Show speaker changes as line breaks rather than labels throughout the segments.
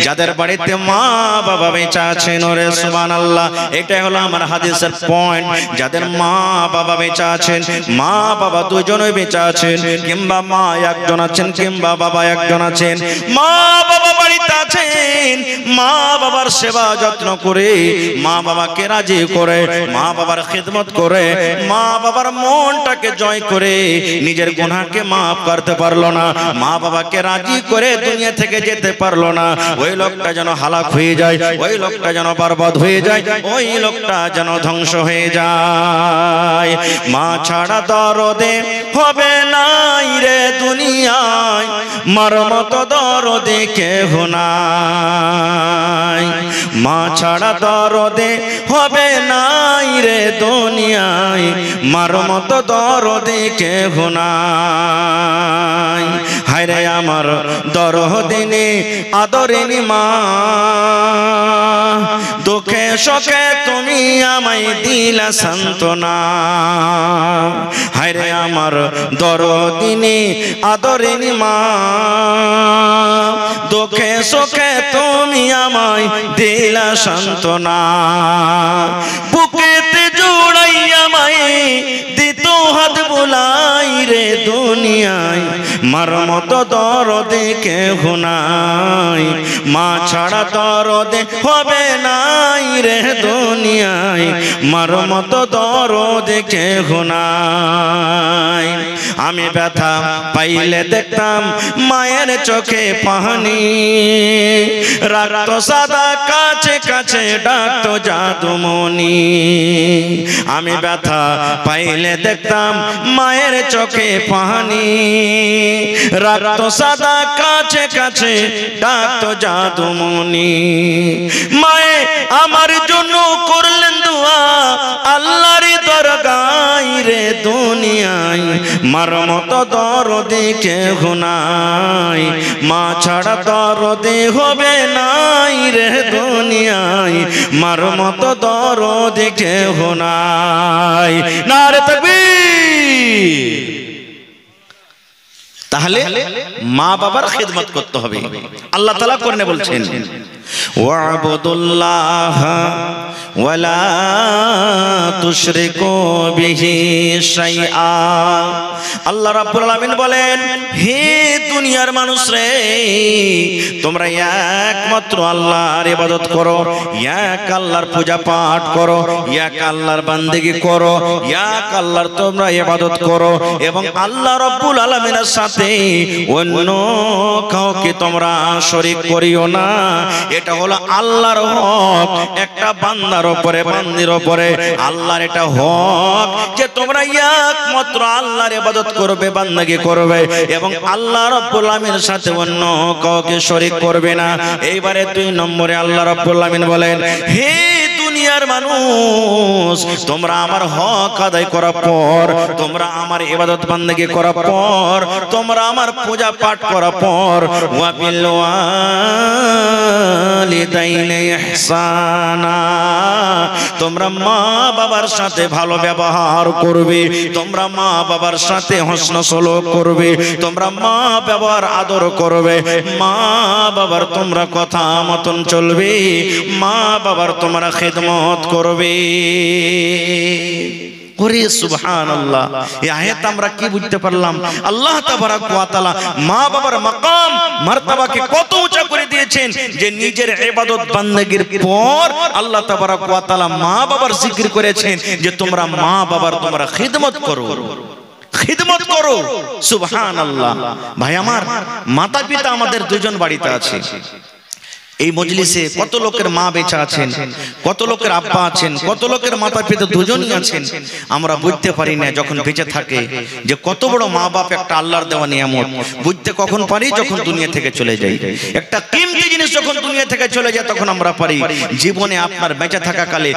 যাদের বাড়িতে মা বাবা বেঁচে আছেন, ওরে সুবহানাল্লাহ, এটা হলো আমার হাদিসের পয়েন্ট। যাদের মা বাবা বেঁচে আছেন, মা বাবা দুজনে বেঁচে আছেন, কিংবা মা একজন আছেন কিংবা বাবা একজন আছেন, মা বাবা বাড়িতে আছেন, মা বাবার সেবা যত্ন করে, মা বাবাকে রাজি করে, মা বাবার খিদমত করে, মা বাবার মনটাকে জয় করে, নিজের গুনাহকে মাফ করতে পারলো না, মা বাবাকে রাজি করে দুনিয়া থেকে যেতে পারলো না, ওই লোকটা যেন হালাক হয়ে যায়, ওই লোকটা যেন বরবাদ হয়ে যায়, ওই লোকটা যেন ধ্বংস হয়ে যায়। মা ছাড়া দরদে হবে নাই রে দুনিয়ায়, মার মতো দরদে কেহ নাই। মা ছাড়া দরদে হবে নাই রে দুনিয়ায়, মার মতো দরদে কেহ নাই। হায়রে আমার দরদিনী আদরিনী মা, দুঃখে সুখে তুমি আমায় দিলা সান্ত্বনা। হায়রে আমার দরদিনী আদরিনী মা, দুঃখে সুখে তুমি আমায় দিলা সান্ত্বনা। বুকেতে জোড়াই আমায় দিত হাত বুলাই রে দুনিয়ায়, মার মতো দরদে কেহ নাই। মা ছাড়া দরদে হবে নাই রে দুনিয়ায়, মার মতো দরদে কেহ নাই। আমি ব্যথা পাইলে দেখতাম মায়ের চোখে পানি, রাখতো সাদা কাছে কাছে ডাকতো জাদুমণি। আমি ব্যথা পাইলে দেখতাম মায়ের চোখে পানি, রাখতো সাদা কাছে কাছে ডাকতো জাদুমণি। মায়ে আমার জন্য করলেন দোয়া আল্লাহর দরগায় রে দুনিয়ায়, মার মতো দরদে কেহ নাই। মা ছাড়া দরদে হবে নাই রে দুনিয়ায়, মার মতো দরদে কেহ নাই। নারে তাকবীর। তাহলে মা বাবার খিদমত করতে হবে। আল্লাহ তাআলা কোরআনে বলছেন, ওয়া'বুদুল্লাহ ওয়ালা তুশরিকু বিহি শাইআ। আল্লাহ রাব্বুল আলামিন বলেন, হে দুনিয়ার মানুষ রে, তোমরা একমাত্র আল্লাহর ইবাদত করো, এক আল্লাহর পূজা পাঠ করো, এক আল্লাহর বান্দেগি করো, এক আল্লাহর তোমরা ইবাদত করো, এবং আল্লাহ রাব্বুল আলামিনের সাথে অন্য কাউকে তোমরা শরীক করিও না। এটা হলো আল্লাহর হক একটা বান্দার উপরে, বান্দির উপরে। আল্লাহর এটা হক যে তোমরা একমাত্র আল্লাহর ইবাদত করবে, বান্দাগি করবে, এবং আল্লাহ রাব্বুল আলামিনের সাথে অন্য কাউকে শরীক করবে না। এইবারে 2 নম্বরে আল্লাহ রাব্বুল আলামিন বলেন, হে দুনিয়ার মানুষ, তোমরা আমার হক আদায় করার পর, তোমরা আমার ইবাদত বান্দাগি করার পর, তোমরা আমার পূজা পাঠ করার পর, ওয়া বিল ওয়ালিদাইনি ইহসানা, তোমরা মা বাবার সাথে ভালো ব্যবহার করবে, তোমরা মা বাবার সাথে হোসন সলুক করবে, তোমরা মা বাবার আদর করবে, মা বাবার তোমরা কথা মতন চলবে, মা বাবার তোমরা খিদমত করবে। ওরে সুবহানাল্লাহ, এই আয়াত আমরা কি বুঝতে পারলাম? আল্লাহ তাবারক ওয়া তাআলা মা বাবার মাকাম মারতাবাকে কত উঁচা করে দিয়েছেন যে নিজের ইবাদত বান্দেগির পর আল্লাহ তাবারক ওয়া তাআলা মা বাবার জিকির করেছেন যে তোমরা মা বাবার তোমরা খিদমত করো, খিদমত করো। সুবহানাল্লাহ। ভাই আমার, মাতা পিতা আমাদের দুজন বাড়িতে আছে। এই মজলিসে কত লোকের মা বেঁচে আছেন, কত লোকের আব্বা আছেন, কত লোকের মাতা পিতা দুজনই আছেন। আমরা বুঝতে পারি না যখন বেঁচে থাকে যে কত বড় মা বাপ একটা আল্লাহর দেওয়া নিয়ামত। বুঝতে কখন পারি? যখন দুনিয়া থেকে চলে যাই। একটা কিমতি জিনিস যখন দুনিয়া থেকে চলে যায় তখন আমরা পারি। জীবনে আপনার বেঁচে থাকা কালে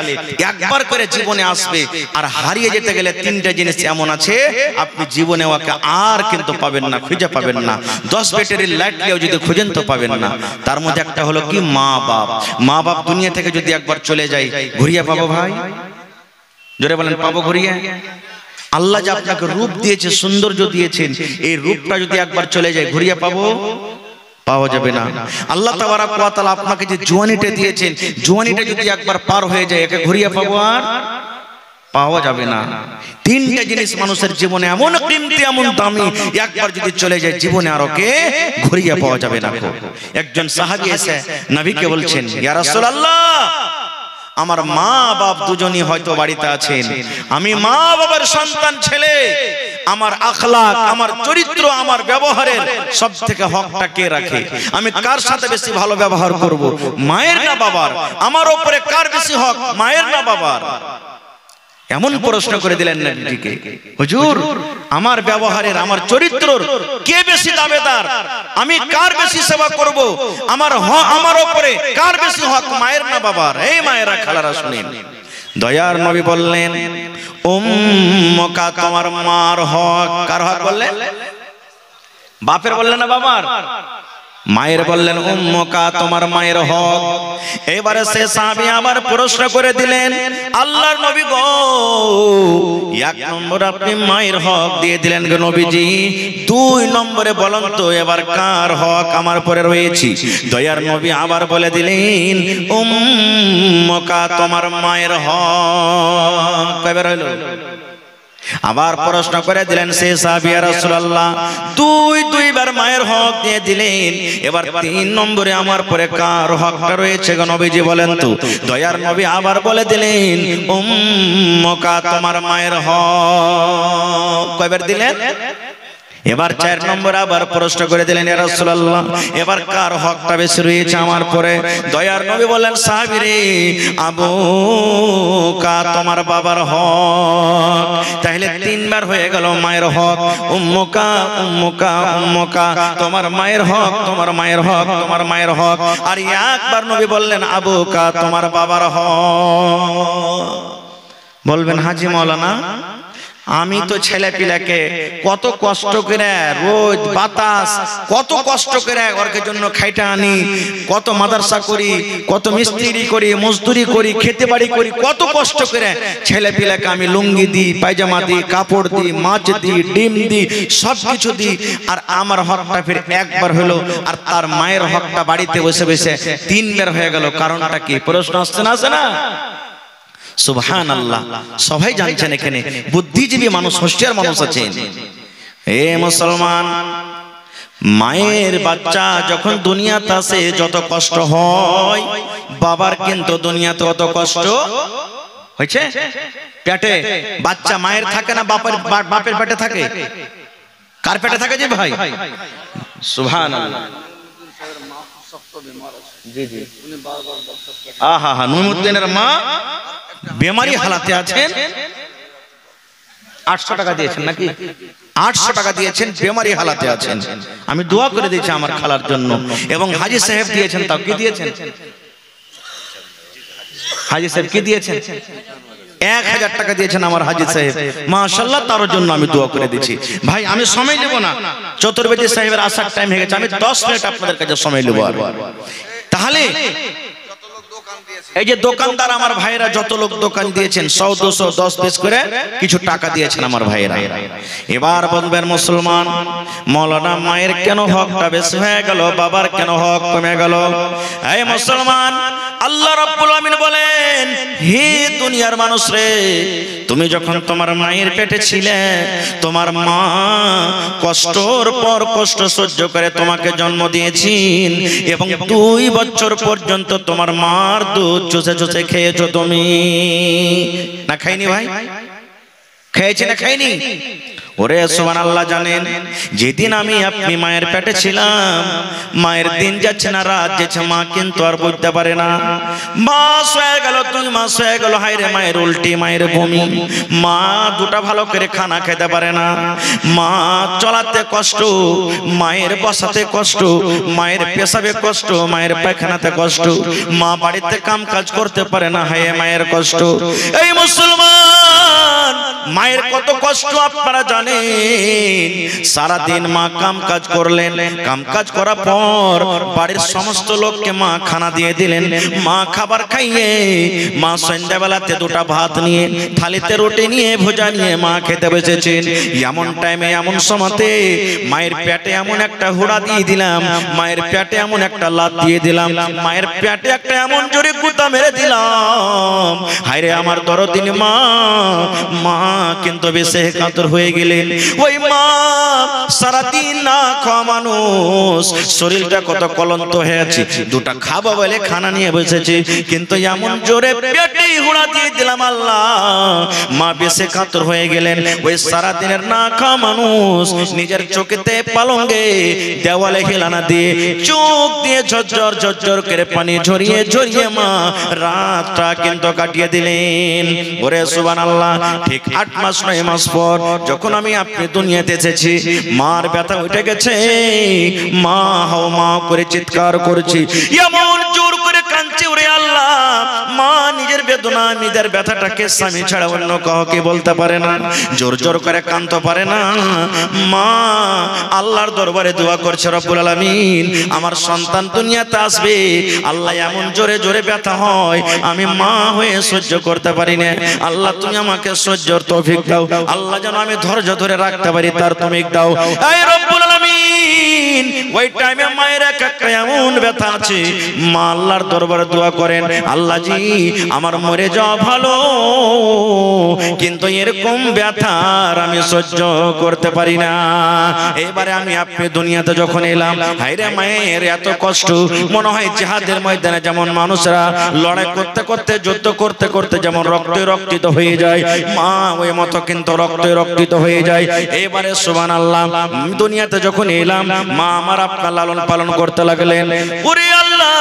একবার করে জীবনে আসবে, আর হারিয়ে যেতে গেলে 3টে জিনিস এমন আছে আপনি জীবনে ওকে আর কিন্তু পাবেন না, খুঁজে পাবেন না। 10 ব্যাটারির লাইট নিয়েও যদি খুঁজেন তো পাবেন না। তার মধ্যে একটা হলো কি মা বাপ। মা বাপ দুনিয়া থেকে যদি একবার চলে যায়, ঘুরিয়ে পাবো ভাই? জোরে বলেন, পাবো ঘুরিয়ে? আল্লাহ যে আপনাকে রূপ দিয়েছে, সৌন্দর্য দিয়েছেন, এই রূপটা যদি একবার চলে যায় ঘুরিয়ে পাবো? পাওয়া যাবে না। আল্লাহ তাবারাক ওয়া তাআলা আপনাকে যে জওয়ানিটা দিয়েছেন, জওয়ানিটা যদি একবার পার হয়ে যায় একে ঘুরিয়ে পাবো আর পাওয়া যাবে না। তিনটা জিনিস মানুষের জীবনে এমন কিমতি, এমন দামি, একবার যদি চলে যায় জীবনে আর ওকে ঘুরিয়ে পাওয়া যাবে না। একজন সাহাবী এসে নবীকে বলছেন, ইয়া রাসূলুল্লাহ, আমার মা বাপ দুজনই হয়তো বাড়িতে আছেন, আমি মা বাবার সন্তান ছেলে, আমার আখলাক, আমার চরিত্র, আমার ব্যবহারের সব থেকে হকটা কে রাখে? আমি কার সাথে বেশি ভালো ব্যবহার করব, মায়ের না বাবার? আমার উপরে কার বেশি হক, মায়ের না বাবার? এমন প্রশ্ন করে দিলেন নবীজিকে, হুজুর আমার ব্যবহারের, আমার চরিত্রর কে বেশি দাবিদার? আমি কার বেশি সেবা করব? আমার উপরে কার বেশি হক, মায়ের না বাবার? এই মায়েরা, খালারা শুনেন, দয়ার নবী বললেন, উম্মুকা, তোমার মার হক। কার হক বললেন? বাপের বললেন না বাবার? মায়ের বললেন উম্মুকা, তোমার মায়ের হক। এবারে সে সাহাবী আবার প্রশ্ন করে দিলেন, আল্লাহর নবী গো, এক নম্বর আপনি মায়ের হক দিয়ে দিলেন গো নবীজি, 2 নম্বরে বলেন তো এবার কার হক আমার পরে রয়েছে? দয়ার নবী আবার বলে দিলেন, উম্মুকা, তোমার মায়ের হক। কয়বার হলো? আবার প্রশ্ন করে দিলেন সে সাহাবী, ইয়া রাসূলুল্লাহ, দুইবার মায়ের হক দিয়ে দিলেন, এবার 3 নম্বরে আমার পরে কার হকটা রয়েছে গো নবীজি বলেন তো? দয়ার নবী আবার বলে দিলেন, উম্মুকা, তোমার মায়ের হক। কয়বার দিলেন? এবার 4 নম্বর আবার প্রশ্ন করে দিলেন, ইয়া রাসূলুল্লাহ, এবার কার হকটা বেশি রয়েছে আমার পরে? দয়ার নবী বললেন, সাহাবী রে, আবুকা, তোমার বাবার হক। তাহলে 3 বার হয়ে গেল মায়ের হক। উম্মুকা, উম্মুকা, উম্মুকা, তোমার মায়ের হক, তোমার মায়ের হক, তোমার মায়ের হক। আর একবার নবী বললেন, আবুকা, তোমার বাবার হক। বলবেন, হাজী মাওলানা, আমি তো ছেলে পিলাকে কত কষ্ট করে রোজ বাতাস, কত কষ্ট করে ওর জন্য খাইটা আনি, কত মাদ্রাসা করি, কত মিস্ত্রি করি, মজদুরি করি, খেতে বাড়ি করি, কত কষ্ট করে ছেলে পিলাকে আমি লুঙ্গি দিই, পায়জামা দিই, কাপড় দিই, মাছ দিই, ডিম দিই, সব কিছু দিই, আর আমার হকটা ফির একবার হলো, আর তার মায়ের হকটা বাড়িতে বসে বসে 3 বার হয়ে গেল। কারণটা কি? প্রশ্ন আসছে না, আসে না? সুবহানাল্লাহ। সবাই জানছেন এখানে বুদ্ধিজীবী মানুষ, হোশিয়ার মানুষ আছেন। হে মুসলমান, মায়ের বাচ্চা যখন দুনিয়াতে আসে যত কষ্ট হয়, বাবার কিন্তু দুনিয়াতে অত কষ্ট হয়েছে? পেটে বাচ্চা মায়ের থাকে না, বাপের পেটে থাকে? কার পেটে থাকে যে ভাই? সুবহানাল্লাহ। জি জি, আহা হা, নুরুদ্দিনের মা বেমারি হালাতে আছেন, 800 টাকা দিয়েছেন নাকি? 800 টাকা দিয়েছেন, বেমারি হালাতে আছেন। আমি দোয়া করে দিয়েছি আমার খালার জন্য, এবং হাজী সাহেব দিয়েছেন। তাও কি দিয়েছেন? হাজী সাহেব কি দিয়েছেন? 1000 টাকা দিয়েছেন আমার হাজী সাহেব, মাশাআল্লাহ, তার জন্য আমি দোয়া করে দিচ্ছি। ভাই আমি সময় নেব না, চতুর্বেদী সাহেবের আসার টাইম হয়ে গেছে, আমি 10 মিনিট আপনাদের কাছে সময় নেব। তাহলে এই যে দোকানদার আমার ভাইরা, যত লোক দোকান দিয়েছেন, 100, 200, 10 পিস করে কিছু টাকা দিয়েছেন আমার ভাইরা। এবার বলবেন, মুসলমান, মাওলানা, মায়ের কেন হকটা বেশি হয়ে গেল, বাবার কেন হক কমে গেল? এই মুসলমান, আল্লাহ রাব্বুল আমিন বলেন, হে দুনিয়ার মানুষ রে, তুমি যখন তোমার মায়ের পেটে ছিলে, তোমার মা কষ্টর পর কষ্ট সহ্য করে তোমাকে জন্ম দিয়েছেন, এবং 2 বছর পর্যন্ত তোমার মার দুধ চুষে চুষে খেয়েছো তুমি, না খাইনি ভাই? খেয়েছি না খাইনি? ওরে সুবহানাল্লাহ, জানেন যেদিন আমি আপনি মায়ের পেটে ছিলাম, মায়ের দিন যাচ্ছে না রাত যাচ্ছে, মা কিন্তু আর বুঝতে পারে না। মাস হয়ে গেল, 2 মাস হয়ে গেল, হায়রে মায়ের উল্টি, মায়ের বমি, মা দুটা ভালো করে খানা খেতে পারে না, মা চলাতে কষ্ট, মায়ের বসাতে কষ্ট, মায়ের পেশাবে কষ্ট, মায়ের পায়খানাতে কষ্ট, মা বাড়িতে কাম কাজ করতে পারে না, হায় মায়ের কষ্ট। এই মুসলমান, মায়ের কত কষ্ট আপনারা জানেন জানেন সারাদিন মা কাম কাজ করলেন, কাম কাজ করার পর বাড়ির সমস্ত লোককে মা খানা দিয়ে দিলেন। মা খাবার খাইয়ে মা সন্ধ্যাবেলাতে দুটা ভাত নিয়ে থালিতে রুটি নিয়ে ভুজা নিয়ে মা খেতে বসেছেন। এমন টাইমে এমন সময়তে মায়ের পেটে এমন একটা হুড়া দিয়ে দিলাম, মায়ের পেটে এমন একটা লাত দিয়ে দিলাম, মায়ের পেটে একটা এমন জোরে গুতা মেরে দিলাম। হায়রে আমার দরদিনী মা, মা কিন্তু বেশি কাতর হয়ে গেলেন। ওই মা সারাদিন না খাওয়া মানুষ, শরীরটা কত ক্লান্ত হয়েছে, দুটা খাবো বলে খানা নিয়ে বসেছে, কিন্তু এমন জোরে পেটে হুড়া দিয়ে দিলাম আল্লাহ, মা বেশি কাতর হয়ে গেলেন। ওই সারাদিনের না খাওয়া মানুষ নিজের চোখেতে পালঙ্গে দেওয়ালে হেলানা দিয়ে চোখ দিয়ে ঝরঝর ঝরঝর করে পানি ঝরিয়ে ঝরিয়ে মা রাতটা কিন্তু কাটিয়ে দিলেন। ওরে সুবহানাল্লাহ। ঠিক 8 মাস 9 মাস পর যখন আমি আপনি দুনিয়াতে এসেছি, মার ব্যথা উঠে গেছে, মা হাও মা করে চিৎকার করছি, এমন জোর করে কাঁদছি, ওরে আল্লাহ। মা নিজের বেদনা নিজের ব্যথাটাকে স্বামী ছাড়া অন্য কাউকে বলতে পারে না, জোর জোর করে কাঁদতে পারে না। মা আল্লাহর দরবারে দোয়া করছে, রব্বুল আলামিন আমার সন্তান দুনিয়াতে আসবে, আল্লাহ এমন জোরে জোরে ব্যথা হয় আমি মা হয়ে সহ্য করতে পারি না, আল্লাহ তুমি আমাকে সহ্যর তৌফিক দাও, আল্লাহ যেন আমি ধৈর্য ধরে রাখতে পারি তার তৌফিক দাও। এই রব্বুল আলামিন ওই টাইমে মায়ের একটা এমন ব্যথা আছে, মা আল্লাহর দরবারে দোয়া করেন, আল্লাহ জি আমার মরে যাওয়া ভালো, কিন্তু এরকম ব্যথার আমি সহ্য করতে পারি না। এবারে আমি আপনি দুনিয়াতে যখন এলাম, হায়রে মায়ের এত কষ্ট, মনে হয় জিহাদের ময়দানে যেমন মানুষরা লড়াই করতে করতে যুদ্ধ করতে করতে যেমন রক্তে রক্তিত হয়ে যায়, মা ওই মতো কিন্তু রক্তে রক্তিত হয়ে যায়। এবারে সুবহানাল্লাহ দুনিয়াতে যখন এলাম, মা আমার আপনার লালন পালন করতে লাগলেন। ওরে আল্লাহ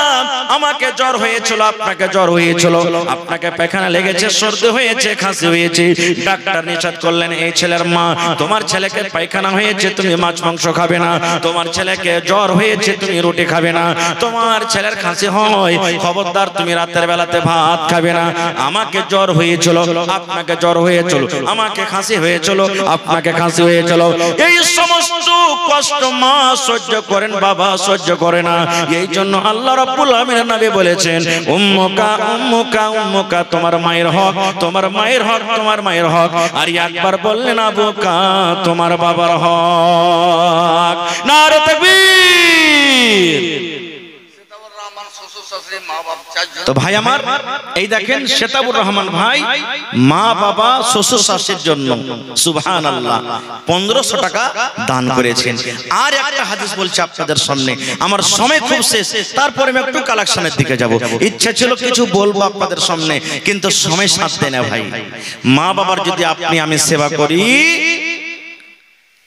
আমাকে জ্বর হয়েছিল, আপনাকে জ্বর হয়েছিল, আপনাকে পায়খানা লেগেছে, সর্দি হয়েছে, খাসি হয়েছে, ডাক্তার নিষেধ করলেন এই ছেলের মা তোমার ছেলেকে পায়খানা হয়েছে, তুমি মাছ মাংস খাবে না, তোমার ছেলেকে জ্বর হয়েছে, তুমি রুটি খাবে না, তোমার ছেলের খাসি হয় খবরদার তুমি রাতের বেলাতে ভাত খাবে না। আমাকে জ্বর হয়েছিল, আপনাকে জ্বর হয়েছিল, আমাকে খাসি হয়েছিল, আপনাকে খাসি হয়েছিল। এই সমস্ত কষ্ট মা সহ্য করেন, বাবা সহ্য করে না। এই জন্য আল্লাহ রাব্বুল আলামিন নবী বলেছেন, উম্মুকা উম্মুকা উম্মুকা, তোমার মায়ের হক, তোমার মায়ের হক, তোমার মায়ের হক। আর একবার বললেন আবুকা, তোমার বাবার হক। নারে তাকবীর। তো ভাই আমার এই দেখেন শেতাবুর রহমান ভাই মা বাবা শ্বশুর শাশুড়ির জন্য সুবহানাল্লাহ 1500 টাকা দান করেছেন। আর একটা হাদিস বলছি আপনাদের সামনে, আমার সময় খুব শেষ, তারপরে আমি একটু কালেকশনের দিকে যাব। ইচ্ছা ছিল কিছু বলবো আপনাদের সামনে, কিন্তু সময় সাথ দেয় না ভাই। মা বাবার যদি আপনি আমি সেবা করি,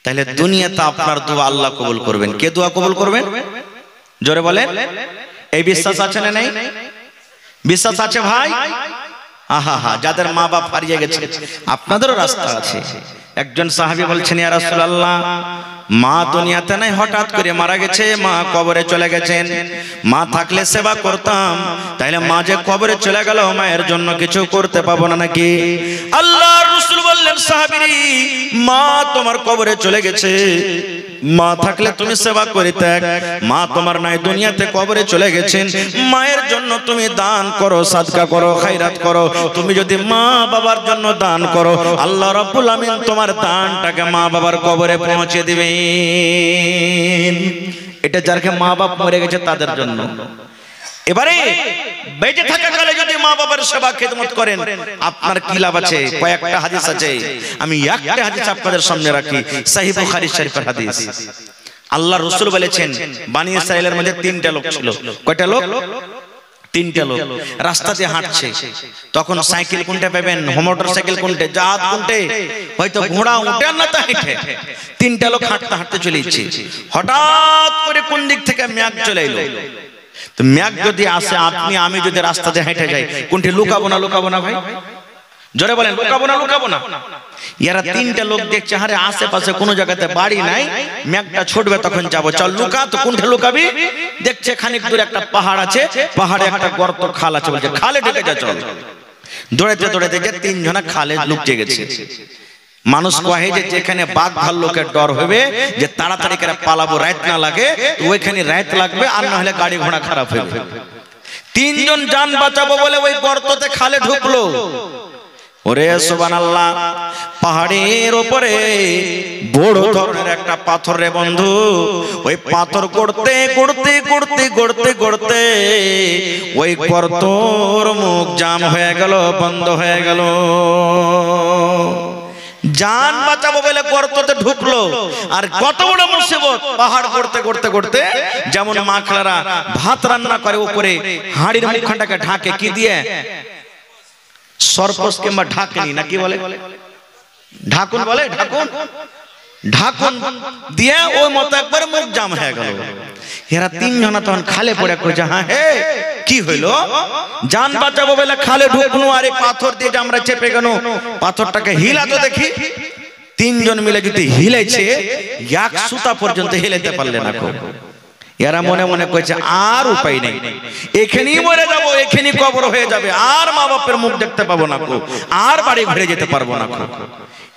তাহলে দুনিয়াতে আপনার দোয়া আল্লাহ কবুল করবেন। কে দোয়া কবুল করবেন জোরে বলেন। এই বিশ্বাস আছে না নাই? বিশ্বাস আছে ভাই? আহা হা, যাদের মা বাপ হারিয়ে গেছে আপনাদেরও রাস্তা আছে। একজন সাহাবী বলছেন, ইয়া রাসূলুল্লাহ মা দুনিয়াতে নাই, হঠাৎ করে মারা গেছে, মা কবরে চলে গেছেন, মা থাকলে সেবা করতাম, তাইলে মা যে কবরে চলে গেল মায়ের জন্য কিছু করতে পাবো না নাকি? আল্লাহর রাসূল বললেন, সাহাবী মা তোমার কবরে চলে গেছে, মা থাকলে তুমি সেবা করিতে, মা তোমার নাই, দুনিয়াতে কবরে চলে গেছেন, মায়ের জন্য তুমি দান করো, সাদকা করো, খায়রাত করো। তুমি যদি মা বাবার জন্য দান করো, আল্লাহ রাব্বুল আমিন তোমার দানটাকে মা বাবার কবরে পৌঁছে দিবেন। এটা যারা মা বাপ মরে গেছে তাদের জন্য। এবারে বেঁচে থাকা কালে যদি মা বাবার সেবা খেদমত করেন, আপনার কি লাভ আছে? কয়েকটা হাদিস আছে, আমি একটা হাদিস আপনাদের সামনে রাখি, সহিহ বুখারী শরীফের হাদিস। আল্লাহর রাসূল বলেছেন, বনি ইসরাইলের মধ্যে 3টা লোক ছিল। কয়টা লোক? 3টা লোক রাস্তাতে হাঁটছে, তখন সাইকেল কোনটা পাবেন, মোটর সাইকেল কোনটা, জাহাজ কোনটা, হয়তো ঘোড়া উঠে না তা হেঁটে। 3টা লোক হাঁটতে হাঁটতে চলে যাচ্ছে, হঠাৎ করে কোন দিক থেকে মেঘ চলে এলো। তো মেঘ যদি আসে, আপনি আমি যদি রাস্তাতে হেঁটে যাই, কোনটি লুকাবো না? লুকাবো না ভাই? জোরে বলেন, লুকাবো না? লুকাবো না? এরা 3টা লোক দেখছে, আরে আশেপাশে কোনো জায়গাতে বাড়ি নাই, মেঘটা ছুটবে, তখন যাবো, চল লুকা। তো কোনটা লুকাবি? দেখছে খানিক দূরে একটা পাহাড় আছে, পাহাড়ে একটা গর্ত খাল আছে, বলছে খালে ঢুকে যা, চল। দৌড়াতে দৌড়াতে যে 3 জনা খালে লুকিয়ে গেছে। মানুষ কহে যে যেখানে বাঘ ভাল্লুকের ডর হবে যে তাড়াতাড়ি করে পালাবো, রাত না লাগে, ওইখানে রাত লাগবে, আর না হলে গাড়ি ঘোড়া খারাপ হবে। তিনজন জান বাঁচাবো বলে ওই গর্ততে খালে ঢুকলো। ওরে সুবহানাল্লাহ, পাহাড়ের উপরে বড় ধরনের একটা পাথর রে বন্ধু, ওই পাথর গড়তে গড়তে গড়তে গড়তে গড়তে ওই গর্তর মুখ জাম হয়ে গেল, বন্ধ হয়ে গেল। জান বাঁচাবো বলে গর্ততে ঢুকলো, আর কত বড় মুসিবত! পাহাড় করতে করতে করতে, যেমন মা খালারা ভাত রান্না করে উপরে হাঁড়ির মুখখানটাকে ঢাকে কি দিয়ে? সরপস কিংবা ঢাকনি নাকি বলে, ঢাকুন বলে, ঢাকুন, ঢাকুন দিয়ে ওই মতো একবার মুখ জাম হয়ে গেল। এরা তিনজনা তখন খালে পড়ে কইছে, হ্যাঁ হে কি হইলো? জান বাঁচাবো বলে খালে ঢুকনো, আর এই পাথর দিয়ে আমরা চেপে গেল, পাথরটাকে হিলা তো দেখি। তিনজন মিলে যদি হিলেছে, এক সুতা পর্যন্ত হিলাইতে পারলে না। এরা মনে মনে কইছে আর উপায় নেই, এখানেই মরে যাবো, এখানেই কবর হয়ে যাবে, আর মা বাপের মুখ দেখতে পাবো না, আর বাড়ি ঘুরে যেতে পারবো না।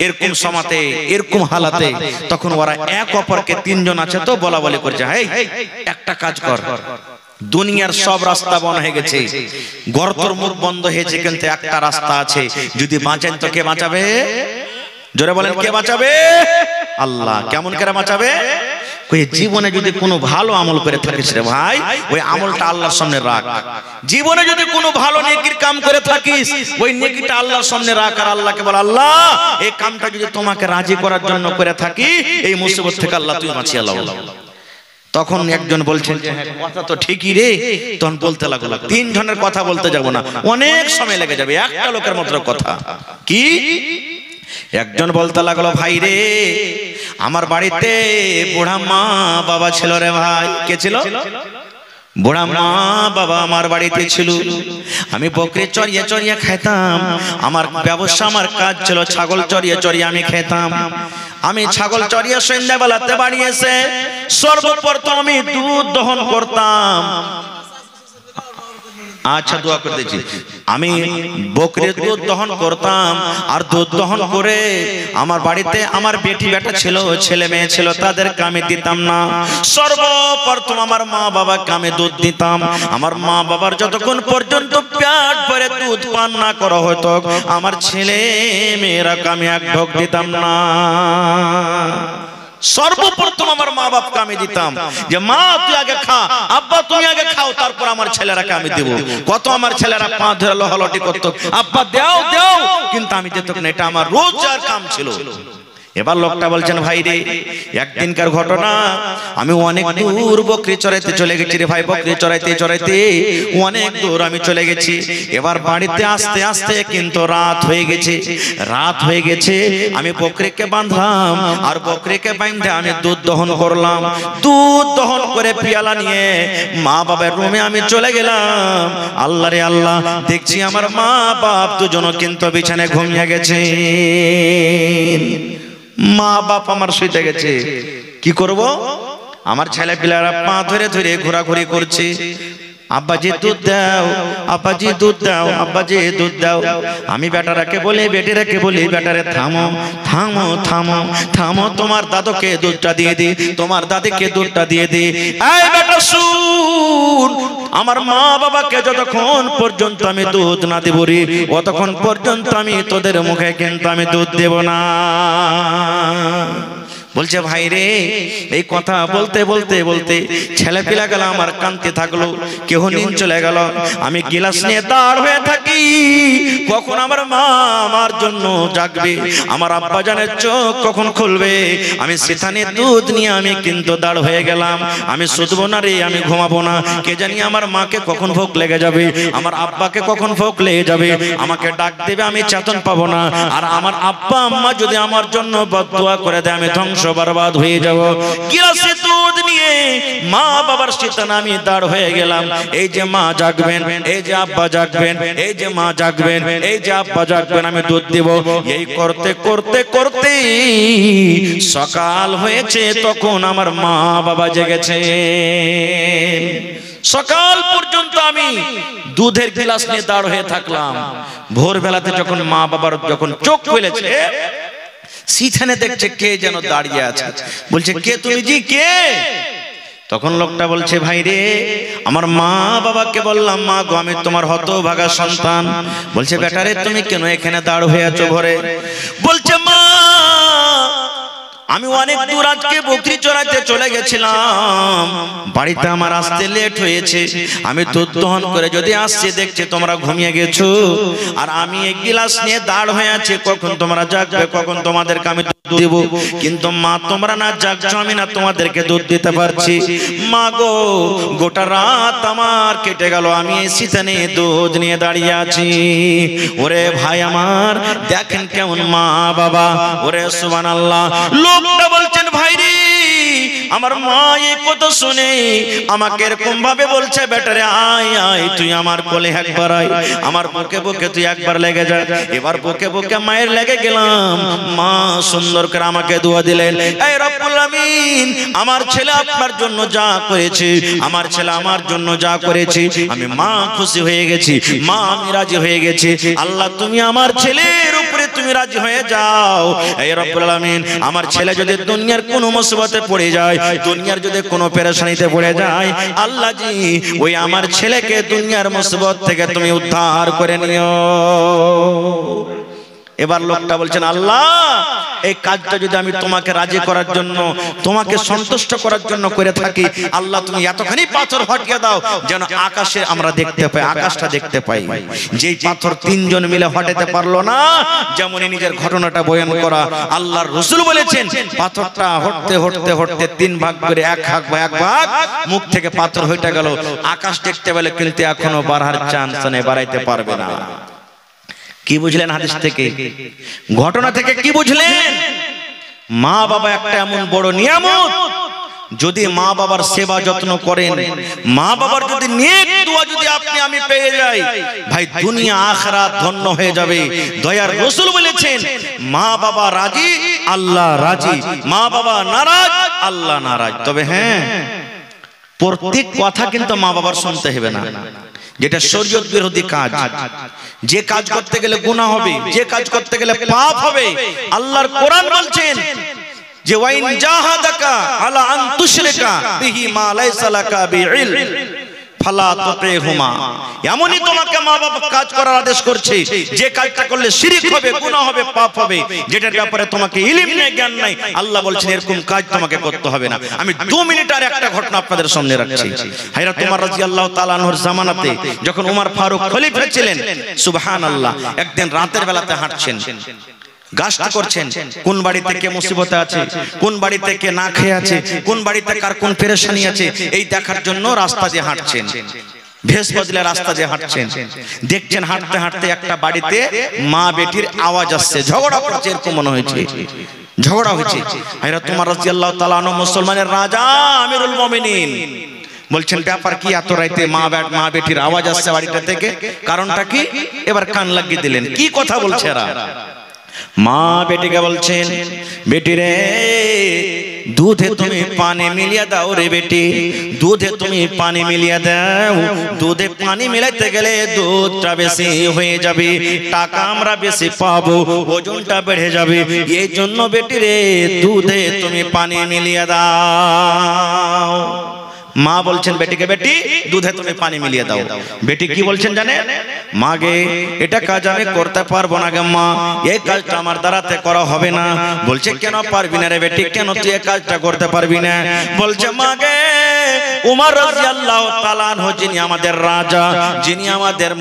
এরকম সমাতে, এরকম হালাতে তখন ওরা এক অপরকে, তিনজন আছে তো, বলা বলি করছে, হেই একটা কাজ কর, দুনিয়ার সব রাস্তা বন্ধ হয়ে গেছে, গর্তর মুখ বন্ধ হয়েছে, কিন্তু একটা রাস্তা আছে, যদি বাঁচেন তো কে বাঁচাবে? জোরে বলেন, কে বাঁচাবে? আল্লাহ। কেমন করে বাঁচাবে? জীবনে যদি কোনো ভালো আমল করে থাকিস রে ভাই, ওই আমলটা আল্লাহর সামনে রাখ। জীবনে যদি কোনো ভালো নেকির কাম করে থাকিস, ওই নেকিটা আল্লাহর সামনে রাখ, আর আল্লাহকে বল, আল্লাহ এই কামটা যদি তোমাকে রাজি করার জন্য করে থাকি, এই মুসিবত থেকে আল্লাহ তুমি বাঁচিয়ে লাও। তখন একজন বলছেন, কথা তো ঠিকই রে। তখন বলতে লাগলো, তিনজনের কথা বলতে যাব না, অনেক সময় লেগে যাবে, একটা লোকের মাত্র কথা। কি? একজন বলতে লাগলো, ভাই রে, আমার বাড়িতে বুড়া মা বাবা ছিল রে ভাই। কে ছিল? বুড়া মা বাবা আমার বাড়িতে ছিল। আমি বকরি চড়িয়ে চড়িয়ে খেতাম, আমার ব্যবসা, আমার কাজ ছিল ছাগল চড়িয়ে চড়িয়ে আমি খেতাম। আমি ছাগল চড়িয়ে সন্ধ্যাবেলাতে বাড়ি এসে সর্বপ্রথম আমি দুধ দহন করতাম। আচ্ছা, দোয়া করে দিচ্ছি। আমি বকরির দুধ দহন করতাম, আর দুধ দহন করে আমার বাড়িতে আমার বেটি বেটা ছিল, ছেলে মেয়ে ছিল, তাদেরকে আমি দিতাম না। সর্বপ্রথম আমার মা বাবাকে আমি দুধ দিতাম। আমার মা বাবার যতক্ষণ পর্যন্ত পেট ভরে দুধ পান না করা হতো, আমার ছেলে মেয়েরাকে আমি এক ঢোক দিতাম না। সর্বপ্রথম আমার মা বাপকে আমি দিতাম, যে মা তুই আগে খা, আব্বা তুমি আগে খাও, তারপর আমার ছেলেরাকে আমি দেব। কত আমার ছেলেরা পা ধরে লহলটি করতো, আব্বা দাও দাও, কিন্তু আমি দিতাম না। এটা আমার রোজগার কাম ছিল। এবার লোকটা বলছেন, ভাই রে, একদিনকার ঘটনা, আমি অনেক দূর বকরি চড়াইতে চলে গেছি রে ভাই, বকরি চড়াইতে চড়াইতে অনেক দূর আমি চলে গেছি। এবার বাড়িতে আসতে আসতে কিন্তু রাত হয়ে গেছে। রাত হয়ে গেছে, আমি বকরিকে বাঁধলাম, আর বকরিকে বাঁধে আমি দুধ দহন করলাম। দুধ দহন করে পিয়ালা নিয়ে মা বাবার রুমে আমি চলে গেলাম। আল্লাহ রে আল্লাহ, দেখছি আমার মা বাপ দুজনও কিন্তু বিছানায় ঘুমিয়ে গেছে। মা বাপ আমার শুইতে গেছে, কি করব? আমার ছেলে পিলারা পা ধরে ধরে ঘোরাঘুরি করছে, আব্বাজি দুধ দাও, আব্বাজি দুধ দাও, আব্বাজি দুধ দাও। আমি বেটারাকে বলি, বেটিরাকে বলি, বেটারে থামো থামো থামো থামো, তোমার দাদুকে দুধটা দিয়ে দি, তোমার দাদিকে দুধটা দিয়ে দি। এই বেটা শুন, আমার মা বাবাকে যতক্ষণ পর্যন্ত আমি দুধ না দেব রে, ততক্ষণ পর্যন্ত আমি তোদের মুখে কিন্তু আমি দুধ দেব না। বলছে, ভাই রে, এই কথা বলতে বলতে বলতে ছেলে পিলা গেল আমার কানতে থাকলো, কেহ নিন চলে গেল। আমি গিলাস নিয়ে দাঁড় হয়ে থাকি, কখন আমার মা আমার জন্য জাগবে, আমার আব্বা জানের চোখ কখন খুলবে। আমি সেখানে দুধ নিয়ে আমি কিন্তু দাঁড় হয়ে গেলাম। আমি শুধবো না রে, আমি ঘুমাবো না। কে জানি আমার মাকে কখন ভোগ লেগে যাবে, আমার আব্বাকে কখন ভোগ লেগে যাবে, আমাকে ডাক দেবে, আমি চেতন পাবো না। আর আমার আব্বা আম্মা যদি আমার জন্য বদদুয়া করে দেয়, আমি ধ্বংস বরবাদ হয়ে যাব। গিলাসে দুধ নিয়ে মা বাবার শীতনা আমি দাঁড় হয়ে গেলাম। এই যে মা জাগবেন, এই যে আব্বা জাগবেন, এই যে মা জাগবেন, এই যে আব্বা জাগবেন, আমি দুধ দেব। এই করতে করতে করতে সকাল হয়েছে, তখন আমার মা বাবা জেগেছে। সকাল পর্যন্ত আমি দুধের গিলাস নিয়ে দাঁড় হয়ে থাকলাম। ভোরবেলাতে যখন মা বাবার যখন চোখ খুলেছে, সিছানে দেখছে কে যেন দাঁড়িয়ে আছে, বলছে কে তুমি জি কে? তখন লোকটা বলছে ভাই রে, আমার মা বাবাকে বললাম মা গো আমি তোমার হতভাগা সন্তান। বলছে বেটা রে তুমি কেন এখানে দাঁড় হয়ে আছো ঘরে? বলছে মা আমি অনেক দূর আজকে বকরি চড়াতে চলে গেছিলাম, বাড়িতে আমার আসতে লেট হয়েছে, আমি দুধ দহন করে যদি আসছি দেখছি তোমরা ঘুমিয়ে গেছো, আর আমি এক গিলাস নিয়ে দাঁড় হয়ে আছি, কখন তোমরা জাগবে, কখন তোমাদেরকে আমি দুধ দেব, কিন্তু মা তোমরা না জাগছো আমি না তোমাদেরকে দুধ দিতে পারছি। মা গো গোটা রাত আমার কেটে গেল, আমি সিছানে দুধ নিয়ে দাঁড়িয়ে আছি। ওরে ভাই আমার দেখেন কেমন মা বাবা, ওরে সুবহানাল্লাহ। লোকটা বলছেন ভাই রে আমার মা এই কথা শুনে আমাকে এরকম ভাবে বলছে বেটারে আয় আয় তুই আমার কোলে একবার আয়, আমার বুকে বুকে তুই একবার লেগে যা। এবার বুকে বুকে মায়ের লেগে গেলাম, মা সুন্দর করে আমাকে দোয়া দিলেন, এই রব্বুল আমিন আমার ছেলে আপনার জন্য যা করেছে, আমার ছেলে আমার জন্য যা করেছে, আমি মা খুশি হয়ে গেছি, মা আমি রাজি হয়ে গেছি। আল্লাহ তুমি আমার ছেলের উপরে তুমি রাজি হয়ে যাও। এই রব্বুল আমিন আমার ছেলে যদি দুনিয়ার কোনো মুসিবতে পড়ে যায়, দুনিয়ার যদি কোনো পেরেশানিতে পড়ে যায়, আল্লাহ জি ওই আমার ছেলেকে দুনিয়ার মুসিবত থেকে তুমি উদ্ধার করে নিও। এবার লোকটা বলছেন আল্লাহ এই কাজটা যদি আমি তোমাকে রাজি করার জন্য, তোমাকে সন্তুষ্ট করার জন্য করে থাকি, আল্লাহ তুমি এতখানি পাথর হটিয়ে দাও যেন আকাশে আমরা দেখতে পাই, আকাশটা দেখতে পাই। যেই পাথর তিনজন মিলে হটাতে পারলো না, যেমন নিজের ঘটনাটা বয়ান করা, আল্লাহর রাসূল বলেছেন পাথরটা হটতে হটতে হটতে তিন ভাগ করে এক ভাগ মুখ থেকে পাথর হইটা গেল, আকাশ দেখতে পেলে কিন্তু এখনো বাড়ার চান্স নেই, বাড়াইতে পারবে না। কি বুঝলেন হাদিস থেকে, ঘটনা থেকে কি বুঝলেন? মা বাবা একটা এমন বড় নিয়ামত, যদি মা বাবার সেবা যত্ন করেন, মা বাবার যদি নেক দোয়া যদি আপনি আমি পেয়ে যাই, ভাই দুনিয়া আখিরাত ধন্য হয়ে যাবে। দয়ার রাসূল বলেছেন মা বাবা রাজি আল্লাহ রাজি, মা বাবা নারাজ আল্লাহ নারাজ। তবে হ্যাঁ প্রত্যেক কথা কিন্তু মা বাবার শুনতে হবে না, যেটা শরীয়ত বিরোধী কাজ, যে কাজ করতে গেলে গুনাহ হবে, যে কাজ করতে গেলে পাপ হবে, আল্লাহর কোরআন বলছেন যে ওয়াইন জাহাদাকা আলা আন তুশরিকা বিহি মা লাইসা লাকা বিইলম ফালা তুতিহুমা। এমনই তোমাকে মা বাবা কাজ করার আদেশ করছে যে কাজটা করলে শিরক হবে, গুনাহ হবে, পাপ হবে, যেটার ব্যাপারে তোমাকে ইলম নেই, জ্ঞান নাই, আল্লাহ বলছেন এরকম কাজ তোমাকে করতে হবে না। আমি 2 মিনিট আর একটা ঘটনা আপনাদের সামনে রাখছি। হযরত ওমর রাদিয়াল্লাহু তাআলা আনহুর জামানাতে যখন ওমর ফারুক খলিফা ছিলেন, সুবহানাল্লাহ, একদিন রাতের বেলাতে হাঁটছেন, গাছটা করছেন, কোন বাড়িতে কে মুসিবতে আছে, কোন বাড়িতে কে না খেয়ে আছে, কোন বাড়িতে কার কোন পেরেশানি আছে, এই দেখার জন্য রাস্তা দিয়ে হাঁটছেন, ভেষ বদলে রাস্তা দিয়ে হাঁটছেন। দেখছেন হাঁটতে হাঁটতে একটা বাড়িতে মা বেটির আওয়াজ আসছে, ঝগড়া করছে, এরকম মনে হয়েছে ঝগড়া হয়েছে। হযরত ওমর রাদিয়াল্লাহু তাআলা আনহু মুসলমানের রাজা আমিরুল মুমিনিন বলছেন ব্যাপার কি, এত রাতে মা বেটির আওয়াজ আসছে বাড়িটা থেকে, কারণটা কি? এবার কান লাগিয়ে দিলেন, কি কথা বলছে এরা? মা বেটিকে বলছেন বেটি রে দুধে তুমি পানি মিলিয়ে দাও রে বেটি, দুধে তুমি পানি মিলিয়ে দাও, দুধে পানি মিলাইতে গেলে দুধটা বেশি হয়ে যাবে, টাকা আমরা বেশি পাবো, ওজনটা বেড়ে যাবে, এই জন্য বেটি রে দুধে তুমি পানি মিলিয়ে দাও। মা বলছেন বেটিকে বেটি দুধে তুমি পানি মিলিয়ে দাও। বেটি কি বলছেন জানেন? মা গে এটা কাজ আমি করতে পারবো না গে মা, এই কাজটা আমার দ্বারাতে করা হবে না। বলছে কেন পারবি না রে বেটি, কেন তুই এই কাজটা করতে পারবি না? বলছে মা গে ওমর রাদিয়াল্লাহু তাআলা আনহু যিনি আমাদের রাজা, যিনি আমাদের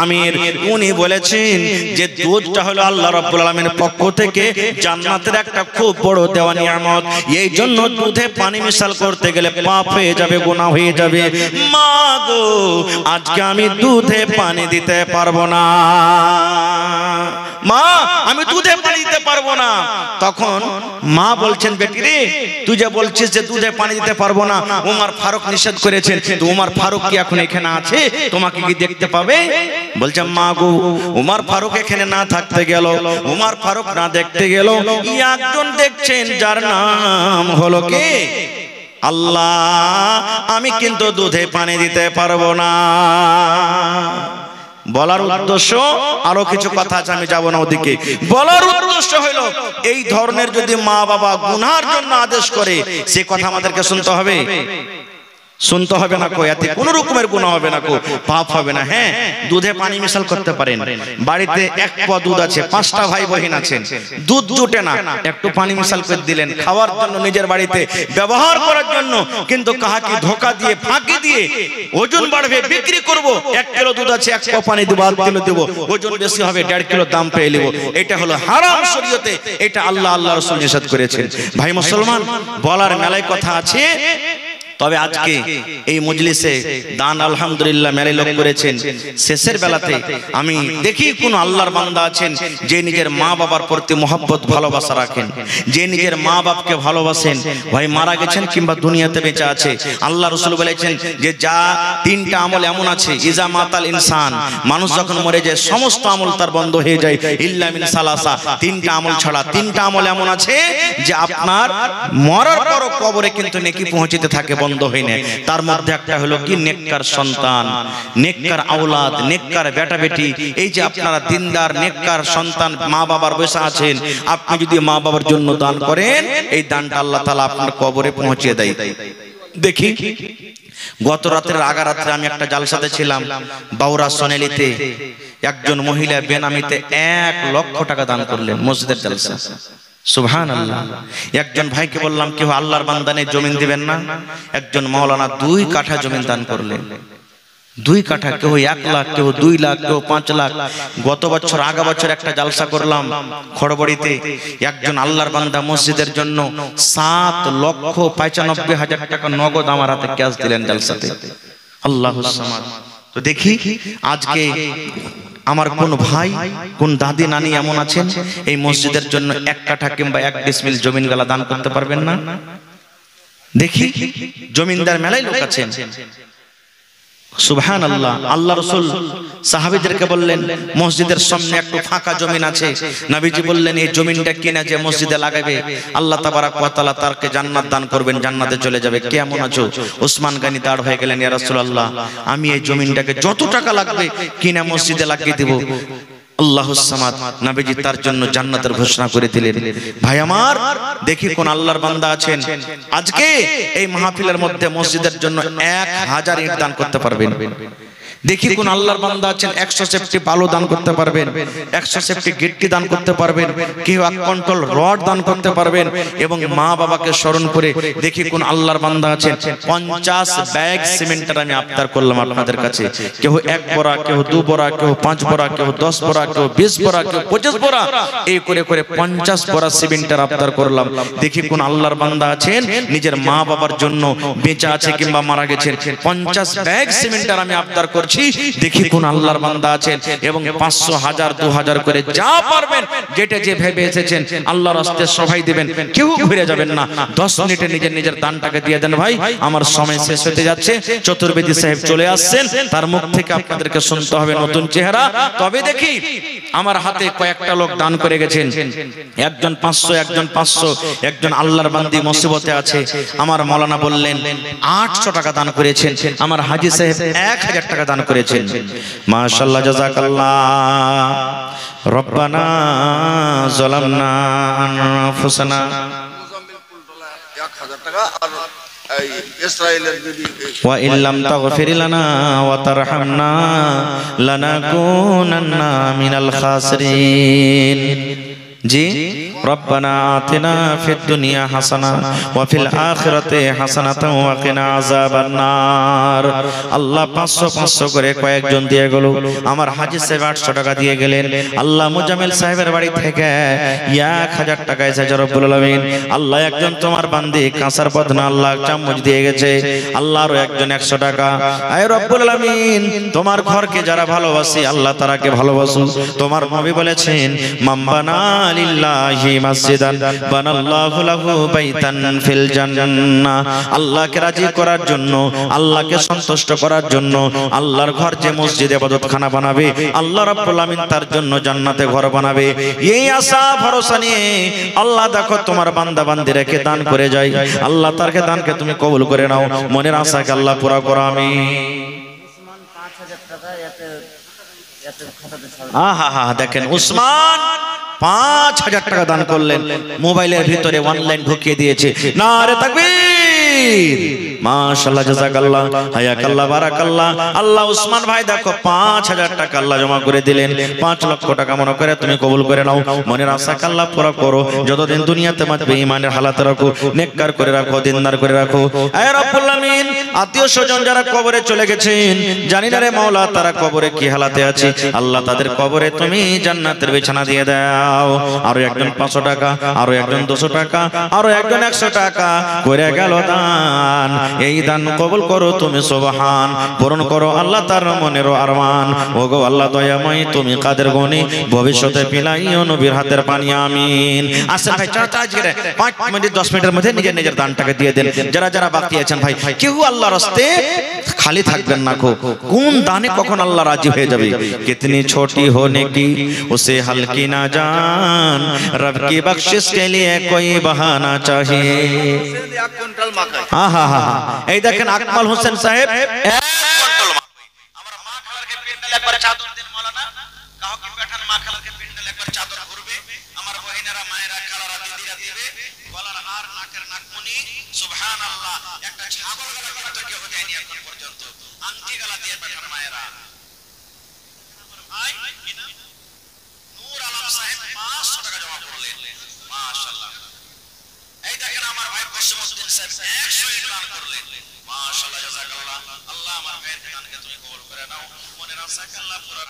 আমির, উনি বলেছেন যে দুধটা হলো আল্লাহ রাব্বুল আলামিনের পক্ষ থেকে জান্নাতের একটা খুব বড় দেওয়া নিয়ামত, এই জন্য দুধে পানি মিশাল করতে গেলে পাপ হয়ে যাবে, গুনাহ হয়ে যাবে। মা গো আজকে আমি দুধে পানি দিতে পারবো না, মা আমি দুধে পানি দিতে পারবো না। তখন মা বলছেন বেটি রে তুই যে বলছিস যে দুধে পানি দিতে পারবো না, ওমর ফারুক নিষেধ করেছেন, তো ওমর ফারুক কি এখন এখানে আছে, তোমাকে কি দেখতে পাবে? বলছে মা গো ওমর ফারুক এখানে না থাকতে গেল, ওমর ফারুক না দেখতে গেল, একজন দেখছেন যার নাম হলো কে আল্লাহ, আমি কিন্তু দুধে পানি দিতে পারবো না। বলার উদ্দেশ্য আরো কিছু কথা আছে, আমি যাব না ওদিকে। বলার উদ্দেশ্য হলো এই ধরনের যদি মা বাবা গুনার জন্য আদেশ করে, সে কথা আমাদেরকে শুনতে হবে, শুনতে হবে না কো, এতে কোন রকমের গুনাহ হবে না কো, পাপ হবে না। হ্যাঁ, দুধে পানি মিশাল করতে পারেন। বাড়িতে এক পোয়া দুধ আছে, 5টা ভাই বোন আছেন, দুধ জুটে না, একটু পানি মিশাল করে দিলেন খাওয়ার জন্য, নিজের বাড়িতে ব্যবহার করার জন্য, কিন্তু কাহাকে ধোকা দিয়ে ফাঁকি দিয়ে ওজন বাড়বে, বিক্রি করব, 1 কিলো দুধ আছে, 1 পোয়া পানি দেব, 1 কিলো দেব, ওজন বেশি হবে, 1.5 কিলো দাম পেয়ে নেব, এটা হলো হারাম শরীয়তে, এটা আল্লাহ রাসূল নিষেধ করেছেন। ভাই মুসলমান, বলার মেলায় কথা আছে। তবে আজকে এই মজলিসে দান আলহামদুলিল্লাহ মেলে লোক করেছেন। শেষের বেলাতে আমি দেখি কোন আল্লাহর বান্দা আছেন যে নিজের মা বাবার প্রতি মহব্বত ভালোবাসা রাখেন, যে নিজের মা বাপকে ভালোবাসেন, ভাই মারা গেছেন কিংবা দুনিয়াতে বেঁচে আছে। আল্লাহ রাসূল বলেছেন যে যা 3টা আমল এমন আছে, ইজা মাতাল ইনসান, মানুষ যখন মরে যায় সমস্ত আমল তার বন্ধ হয়ে যায়, ইল্লা মিন সালাসা, 3টা আমল ছাড়া। 3টা আমল এমন আছে যে আপনার মরার পরও কবরে কিন্তু নেকি পৌঁছতে থাকে, বন্ধ হয় না। তার মধ্যে একটা হলো কি, নেককার সন্তান, নেককার আওলাদ, নেককার বেটা বেটি। এই যে আপনারা দিনদার নেককার সন্তান মা বাবার বসে আছেন, আপনি যদি মা বাবার জন্য দান করেন, এই দানটা আল্লাহ তাআলা আপনার কবরে পৌঁছে দেয়। দেখি গত রাতের আগা রাত্রে আমি একটা জালসাতে ছিলাম বাউরা সোনালিতে, একজন মহিলা বেনামিতে 1 লক্ষ টাকা দান করলেন, মসজিদের জালসা। সুবহানাল্লাহ। একজন ভাইকে বললাম, কেউ আল্লাহর বান্দানে জমিন দিবেন না? একজন মাওলানা 2 কাঠা জমিন দান করলেন, 2 কাঠা, কেউ 1 লাখ, কেউ 2 লাখ, কেউ 5 লাখ। গত বছর আগা বছর একটা জালসা করলাম খড়বড়িতে, একজন আল্লাহর বান্দা মসজিদের জন্য 7,95,000 টাকা নগদ আমার হাতে ক্যাশ দিলেন জালসাতে। আল্লাহুস সামাদ। তো দেখি আজকে আমার কোন ভাই, কোন দাদি নানি এমন আছেন এই মসজিদের জন্য 1 কাঠা কিংবা 1 ডিসমিল জমিন গালা দান করতে পারবেন না? দেখি জমিনদার মেলায় লোক আছেন। সুবহানাল্লাহ। আল্লাহ রাসূল সাহাবীদেরকে বললেন, মসজিদের সামনে একটু ফাঁকা জমিন আছে, নবীজি বললেন এই জমিনটা কিনে যে মসজিদে লাগাবে, আল্লাহ তাবারাক ওয়া তাআলা তারকে জান্নাত দান করবেন, জান্নাতে চলে যাবে। কেমন আছো? ওসমান গনি দাঁড় হয়ে গেলেন, ইয়া রাসূলুল্লাহ, আমি এই জমিনটাকে যত টাকা লাগবে কিনে মসজিদে লাগিয়ে দেব। আল্লাহুস সামাদ, নবীজি তার জন্য জান্নাতের ঘোষণা করে দিলেন। ভাই আমার, দেখি কোন আল্লাহর বান্দা আছেন আজকে এই মাহফিলের মধ্যে মসজিদের জন্য 1000 ইট দান করতে পারবেন? দেখি কোন আল্লাহর বান্দা আছেন 100 সেফটি বালু দান করতে পারবেন, 100 সেফটি গিট্টি দান করতে পারবেন, কেউ 1 কুইন্টাল রড দান করতে পারবেন। এবং মা বাবাকে স্মরণ করে দেখি কোন আল্লাহর বান্দা আছেন 50 ব্যাগ সিমেন্টের আমি আবদার করলাম আপনাদের কাছে, কেউ 1 বড়া, কেউ 2 বড়া, কেউ 5 বড়া, কেউ 10 বড়া, কেউ 20 বড়া, কেউ 25 বড়া, এই করে করে 50 বড়া সিমেন্টের আবদার করলাম। দেখি কোন আল্লাহর বান্দা আছেন নিজের মা বাবার জন্য বেঁচে আছে কিংবা মারা গেছেন, 50 ব্যাগ সিমেন্টের আমি আবদার করছি। দেখি কোন আল্লাহর বান্দা আছেন এবং 500, 1000, 2000 করে যা পারবেন, যেটা যে ভেবে এসেছেন আল্লাহর রাস্তায় সবাই দিবেন, কেউ ঘুরে যাবেন না। 10 মিনিটে নিজের নিজের দানটাকে দিয়ে দেন। ভাই আমার সময় শেষ হতে যাচ্ছে, চতুর্বেদী সাহেব চলে আসছেন, তার মুখ থেকে আপনাদেরকে শুনতে হবে নতুন চেহারা। তবে দেখি আমার হাতে কয়েকটা লোক দান করে গেছেন, একজন 500, একজন 500, একজন আল্লাহর বান্দি মুসিবতে আছে, আমার মাওলানা বললেন 800 টাকা দান করেছেন, আমার হাজী সাহেব 1000 টাকা দান করেছেন। মাশাআল্লাহ, জাযাকাল্লাহ। রব্বানা যালামনা আনফুসানা
1000 টাকা, আর এই ইসরায়েলের যদি
ওয়া ইল্লাম তাগফির লানা ওয়া তারহামনা লানাকুনান্না মিনাল খাসিরিন। জি, রব্বানা আতিনা ফিদ দুনিয়া হাসানা ওয়া ফিল আখিরাতি হাসানাতাও ওয়া কিনা আযাবান নার। আল্লাহ 500 করে কয়েকজন দিয়ে গেল, আমার হাজী সাহেব 800 টাকা দিয়ে গেলেন। আল্লাহ মুজাম্মিল সাহেবের বাড়ি থেকে 1000 টাকা এসেছে রব্বুল আলামিন। আল্লাহ একজন তোমার বান্দি কাঁসার বদনা আল্লাহ চামচ দিয়ে গেছে, আল্লাহ আরো একজন 100 টাকা। আয় রব্বুল আলামিন, তোমার ঘরকে যারা ভালোবাসে আল্লাহ তারাকে ভালোবাসুন। তোমার নবী বলেছেন, মাম্বানা লিল্লাহি মাসজিদান বানাল্লাহু লাহু বাইতান ফিল জান্নাহ। আল্লাহকে রাজি করার জন্য, আল্লাহকে সন্তুষ্ট করার জন্য আল্লাহর ঘর যে মসজিদে ইবাদতখানা বানাবে, আল্লাহ রাব্বুল আমিন তার জন্য জান্নাতে ঘর বানাবে। এই আশা ভরসা নিয়ে আল্লাহ দেখো তোমার বান্দা বান্দি রেখে দান করে যায়, আল্লাহ তারকে দানকে তুমি কবুল করে নাও, মনের আশাকে আল্লাহ পুরা করো। আমিন। আহা দেখেন উসমান 5000 টাকা দান করলেন, মোবাইলের ভিতরে অনলাইন ঢুকিয়ে দিয়েছে। নারে তাকবীর, মাশাআল্লাহ, জাযাকাল্লাহ, হায়াকাল্লাহ, বারাকাল্লাহ। আল্লাহ উসমান ভাই দেখো 5000 টাকা আল্লাহ জমা করে দিলেন। 5 লক্ষ টাকা মনে করে তুমি কবুল করে নাও, মনের আশা আল্লাহ পুরো করো, যতদিন দুনিয়াতে বাঁচবে ঈমানের হালাতে রাখো, নেককার করে রাখো, দিনদার করে রাখো। আয় রব্বুল আমিন, আত্মীয় স্বজন যারা কবরে চলে গেছেন, জানি না রে মাওলা তারা কবরে কি হালাতে আছে, আল্লাহ তাদের কবরে তুমি জান্নাতের বিছানা দিয়ে দাও। আরো একজন 500 টাকা, আরো একজন 200 টাকা, আরো একজন 100 টাকা করে গেল দান। এই দান কবুল করো তুমি সুবহান, পূরণ করো আল্লাহ তার মনের আরমান। ওগো আল্লাহ দয়াময়, তুমি কাদের গনি, ভবিষ্যতে পিলাইও নবীর হাতের পানি, আমিন। আসেন ভাই, চাচা করে 5 মিনিট 10 মিনিটের মধ্যে নিজের নিজের দানটাকে দিয়ে দেন। যারা যারা বাকি আছেন ভাই, কেউ আল্লাহর রাস্তে খালি থাকবেন না। কোন দানে কখন আল্লাহ রাজি হয়ে যাবে। কিতনি ছোটি হোনে কি উসে হলকি না জান, রব की बख्शिश के लिए कोई बहाना चाहिए। এই দেখেন আকমাল হোসেন সাহেব 1 কুইন্টাল আমরা মা খালারকে পিন্ডাল একবার চাদর দেন মাওলানা, কাও কি পাঠান মা খালারকে পিন্ডাল একবার চাদর ঘুরবে, আমার বহিনেরা মায়েরা খালারা দিদিরা দিবে, গলার হার নাকের নাকমণি, সুবহানাল্লাহ, একটা ছাগল গলা কিন্তু কেউ দেয়নি এখন পর্যন্ত, আংটি গলা দিয়ে পাঠান মায়েরা। ভাই কি নাম? নূর আলম সাহেব 500 টাকা জমা করলেন, মাশাআল্লাহ। এই দেখেন আমার ভাই বসিমউদ্দিন সাহেব 100 ইট দান করলেন, মাশাআল্লাহ, জাযাকাল্লাহ। আল্লাহ আমার ভাইয়ের দানকে তুমি কবুল করে নাও, মনের আশা আল্লাহ পুরা